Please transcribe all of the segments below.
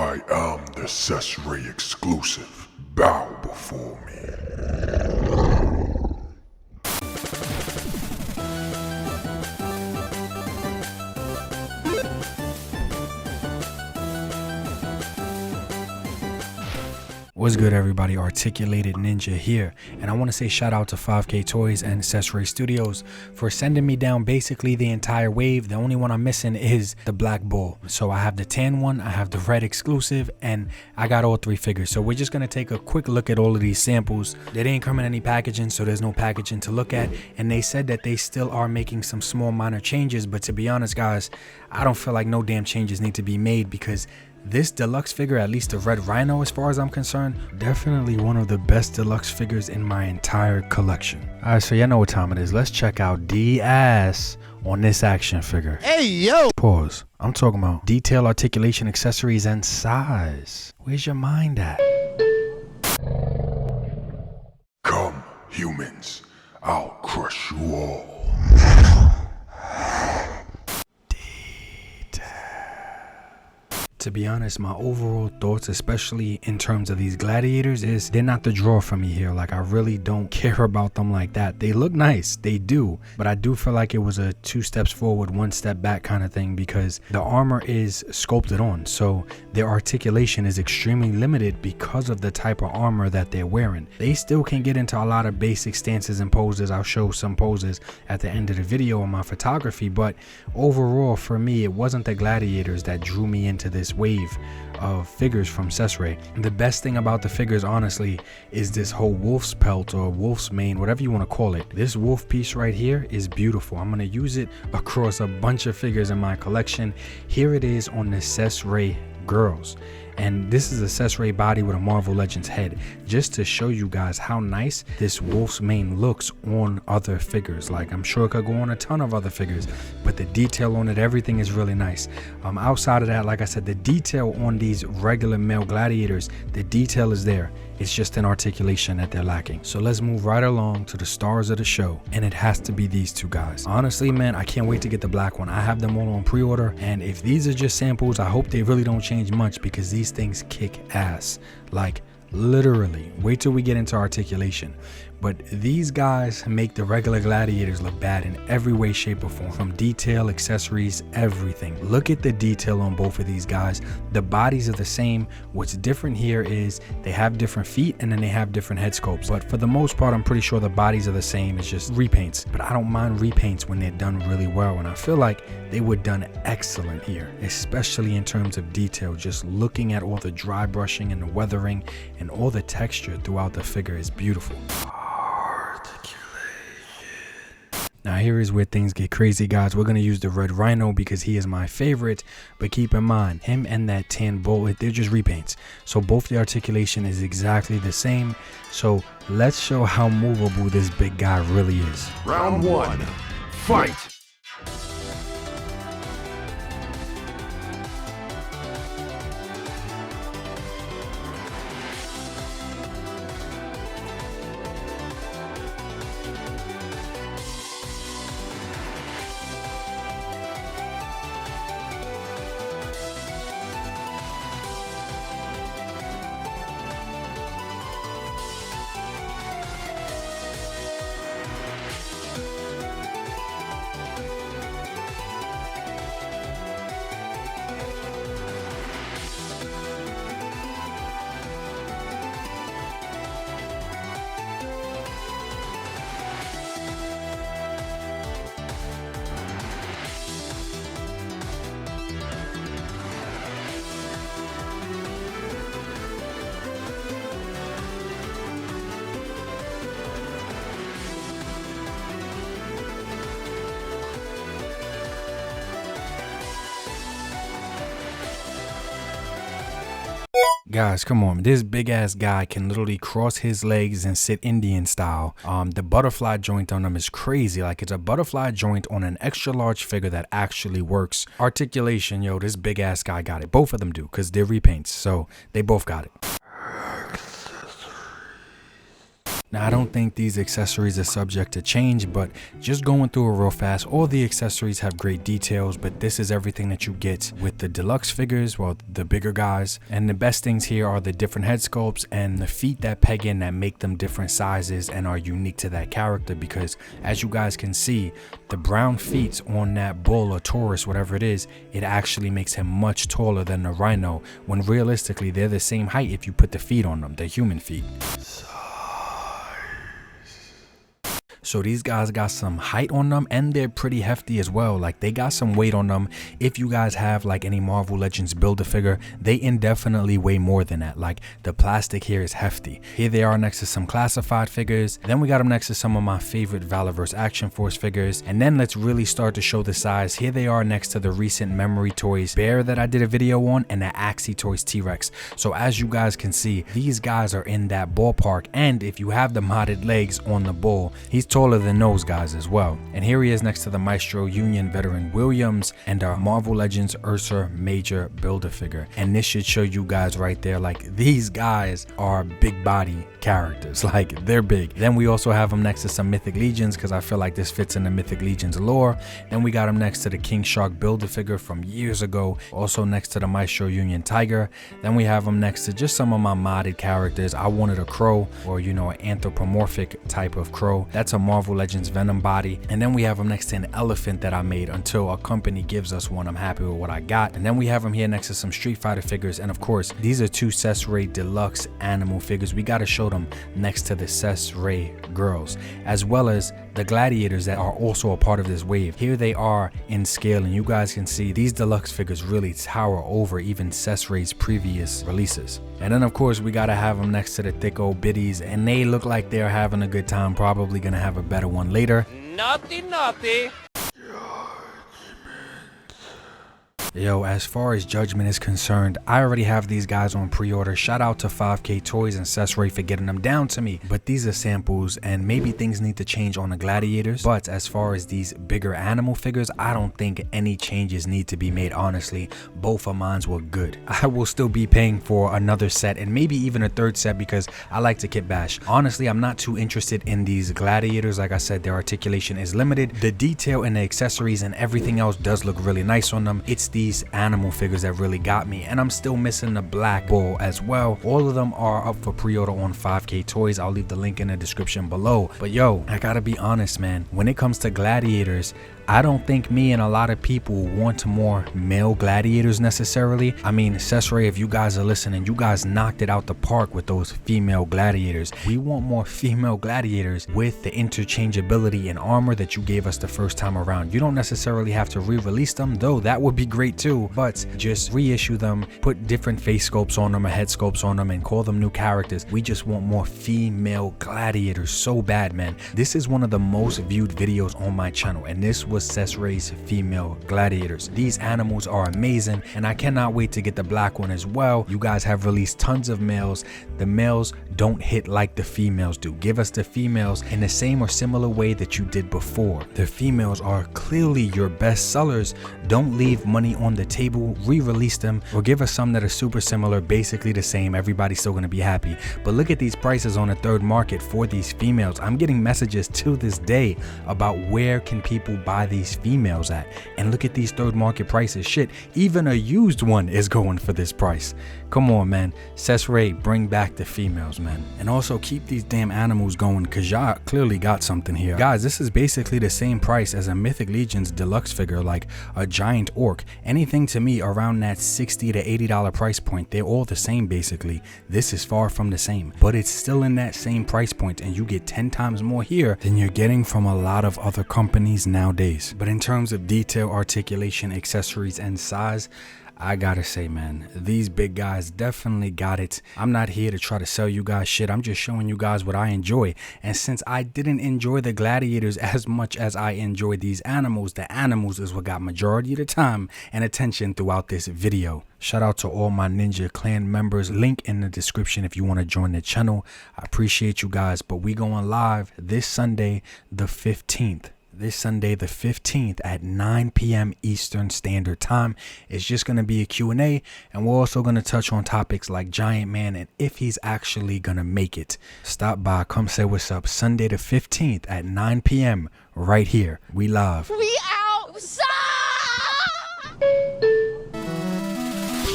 I am the Xesray exclusive. Bow before me. What's good, everybody? Articulated Ninja here, and I want to say shout out to 5KToys and Xesray Studios for sending me down basically the entire wave. The only one I'm missing is the black bull. So I have the tan one, I have the red exclusive, and I got all three figures. So we're just gonna take a quick look at all of these samples. They didn't come in any packaging, so there's no packaging to look at, and they said that they still are making some small minor changes, but to be honest, guys, I don't feel like no damn changes need to be made, because this deluxe figure, at least the red Rhino as far as I'm concerned, definitely one of the best deluxe figures in my entire collection. Alright, so y'all know what time it is. Let's check out D-ass on this action figure. Hey, yo! Pause. I'm talking about detail, articulation, accessories, and size. Where's your mind at? Come, humans. I'll crush you all. To be honest, my overall thoughts, especially in terms of these gladiators, is they're not the draw for me here. Like, I really don't care about them like that. They look nice, they do, but I do feel like it was a 2 steps forward, 1 step back kind of thing, because the armor is sculpted on, so their articulation is extremely limited because of the type of armor that they're wearing. They still can get into a lot of basic stances and poses. I'll show some poses at the end of the video on my photography, but overall for me, it wasn't the gladiators that drew me into this wave of figures from Xesray. The best thing about the figures, honestly, is this whole wolf's pelt or wolf's mane, whatever you want to call it. This wolf piece right here is beautiful. I'm going to use it across a bunch of figures in my collection. Here it is on the Xesray girls, and this is a Xesray body with a Marvel Legends head, just to show you guys how nice this wolf's mane looks on other figures. Like, I'm sure it could go on a ton of other figures, but the detail on it, everything is really nice. Outside of that, like I said, the detail on these regular male gladiators, the detail is there. It's just an articulation that they're lacking. So let's move right along to the stars of the show, and it has to be these two guys. Honestly, man, I can't wait to get the black one. I have them all on pre-order, and if these are just samples, I hope they really don't change much, because these things kick ass. Like, literally. Wait till we get into articulation. But these guys make the regular gladiators look bad in every way, shape, or form. From detail, accessories, everything. Look at the detail on both of these guys. The bodies are the same. What's different here is they have different feet, and then they have different head sculpts. But for the most part, I'm pretty sure the bodies are the same. It's just repaints. But I don't mind repaints when they're done really well, and I feel like they were done excellent here, especially in terms of detail. Just looking at all the dry brushing and the weathering and all the texture throughout the figure is beautiful. Now here is where things get crazy, guys. We're going to use the red Rhino because he is my favorite, but keep in mind, him and that tan bull, they're just repaints. So both the articulation is exactly the same. So let's show how movable this big guy really is. Round 1, fight! Guys, come on. This big ass guy can literally cross his legs and sit Indian style. The butterfly joint on him is crazy. Like, it's a butterfly joint on an extra large figure that actually works. Articulation, yo, this big ass guy got it. Both of them do, because they're repaints, so they both got it. Now, I don't think these accessories are subject to change, but just going through it real fast, all the accessories have great details, but this is everything that you get with the deluxe figures, well, the bigger guys. And the best things here are the different head sculpts and the feet that peg in that make them different sizes and are unique to that character, because as you guys can see, the brown feet on that bull or Taurus, whatever it is, it actually makes him much taller than the Rhino, when realistically they're the same height if you put the feet on them, the human feet. So these guys got some height on them, and they're pretty hefty as well. Like, they got some weight on them. If you guys have like any Marvel Legends Build-A-Figure, they indefinitely weigh more than that. Like, the plastic here is hefty. Here they are next to some classified figures. Then we got them next to some of my favorite Valorverse Action Force figures. And then let's really start to show the size. Here they are next to the recent Memory Toys Bear that I did a video on, and the LACC Toys T-Rex. So as you guys can see, these guys are in that ballpark. And if you have the modded legs on the bull, he's taller than those guys as well. And here he is next to the Maestro Union veteran Williams and our Marvel Legends Ursa Major Build-A-Figure. And this should show you guys right there, like, these guys are big body characters, like, they're big. Then we also have them next to some Mythic Legions, because I feel like this fits in the Mythic Legions lore. Then we got him next to the King Shark Build-A-Figure from years ago, also next to the Maestro Union Tiger. Then we have him next to just some of my modded characters. I wanted a crow, or you know, an anthropomorphic type of crow. That's a Marvel Legends Venom body. And then we have him next to an elephant that I made until a company gives us one. I'm happy with what I got. And then we have him here next to some Street Fighter figures. And of course, these are two Xesray deluxe animal figures. We got to show them next to the Xesray girls, as well as the Gladiators that are also a part of this wave. Here they are in scale, and you guys can see these deluxe figures really tower over even Xesray's previous releases. And then of course we gotta have them next to the thick old biddies, and they look like they're having a good time, probably gonna have a better one later. Naughty, naughty. Yo, as far as Judgment is concerned, I already have these guys on pre-order. Shout out to 5KToys and Xesray for getting them down to me. But these are samples, and maybe things need to change on the Gladiators. But as far as these bigger animal figures, I don't think any changes need to be made, honestly. Both of mine were good. I will still be paying for another set, and maybe even a third set, because I like to kit bash. Honestly, I'm not too interested in these Gladiators. Like I said, their articulation is limited. The detail and the accessories and everything else does look really nice on them. It's these animal figures that really got me, and I'm still missing the black bull as well. All of them are up for pre-order on 5KToys. I'll leave the link in the description below. But yo, I gotta be honest, man, when it comes to Gladiators, I don't think me and a lot of people want more male Gladiators necessarily. I mean, Xesray, if you guys are listening, you guys knocked it out the park with those female Gladiators. We want more female Gladiators with the interchangeability and armor that you gave us the first time around. You don't necessarily have to re-release them, though that would be great too, but just reissue them, put different face sculpts on them or head sculpts on them, and call them new characters. We just want more female Gladiators so bad, man. This is one of the most viewed videos on my channel, and this was Xesray's female Gladiators. These animals are amazing, and I cannot wait to get the black one as well. You guys have released tons of males. The males don't hit like the females do. Give us the females in the same or similar way that you did before. The females are clearly your best sellers. Don't leave money on the table. Re-release them, or give us some that are super similar, basically the same. Everybody's still gonna be happy. But look at these prices on the third market for these females. I'm getting messages to this day about where can people buy these females at, and look at these third market prices. Shit, even a used one is going for this price. Come on, man. Xesray, bring back the females, man. And also keep these damn animals going, because y'all clearly got something here. Guys, this is basically the same price as a Mythic Legions deluxe figure, like a giant orc. Anything to me around that $60 to $80 price point, they're all the same basically. This is far from the same, but it's still in that same price point, and you get 10 times more here than you're getting from a lot of other companies nowadays. But in terms of detail, articulation, accessories, and size, I gotta say, man, these big guys definitely got it. I'm not here to try to sell you guys shit. I'm just showing you guys what I enjoy. And since I didn't enjoy the Gladiators as much as I enjoyed these animals, the animals is what got majority of the time and attention throughout this video. Shout out to all my Ninja Clan members. Link in the description if you want to join the channel. I appreciate you guys. But we going live this Sunday, the 15th. this Sunday the 15th at 9 p.m. Eastern Standard Time. It's just going to be a Q&A, and we're also going to touch on topics like Giant Man and if he's actually going to make it. Stop by, come say what's up. Sunday the 15th at 9 p.m. right here. We live. We outside!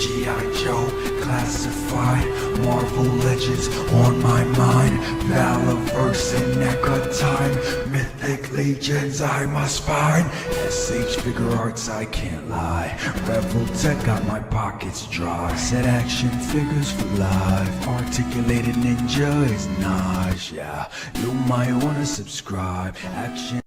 G.I. Joe, classified, Marvel Legends on my mind, Valaverse and NECA time, Mythic Legions I must find, SH Figure Arts I can't lie, Rebel Tech got my pockets dry, Set Action Figures for life, Articulated Ninja is nice, yeah, you might wanna subscribe, Action